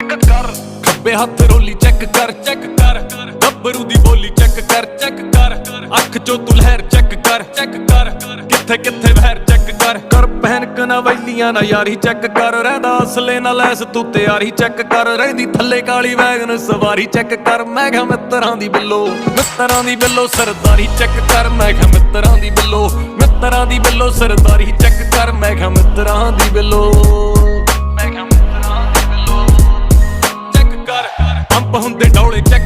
Check ਕਰ। ਖੱਬੇ ਹੱਥ ਰੋਲੀ ਚੈੱਕ ਕਰ ਗੱਭਰੂ ਦੀ ਬੋਲੀ ਚੈੱਕ ਕਰ ਅੱਖ ਚੋਂ ਤੂੰ ਲਹਿਰ ਚੈੱਕ ਕਰ ਕਿੱਥੇ ਕਿੱਥੇ ਵਹਿਰ ਚੈੱਕ ਕਰ ਪਹਿਨ ਕਨਵੈਲੀਆਂ ਨਾ ਯਾਰੀ ਚੈੱਕ ਕਰ। ਰਹਿੰਦਾ ਅਸਲੇ ਨਾਲ ਲੈਸ ਤੂੰ ਤਿਆਰੀ ਚੈੱਕ ਕਰ। ਰਹਿੰਦੀ ਥੱਲੇ ਕਾਲੀ ਵੈਗਨ ਸਵਾਰੀ ਚੈੱਕ ਕਰ। ਮੈਂ ਕਿਹਾ ਮਿੱਤਰਾਂ ਦੀ ਬਿੱਲੋ ਸਰਦਾਰੀ ਚੈੱਕ ਕਰ। ਮੈਂ ਕਿਹਾ ਮਿੱਤਰਾਂ ਦੀ ਬਿੱਲੋ ਸਰਦਾਰੀ ਚੈੱਕ ਕਰ। ਮੈਂ ਕਿਹਾ ਮਿੱਤਰਾਂ ਦੀ ਬਿੱਲੋ ਚੈੱਕ ਕਰ। ਪੰਪ ਹੁੰਦੇ ਡੌਲੇ ਚੈੱਕ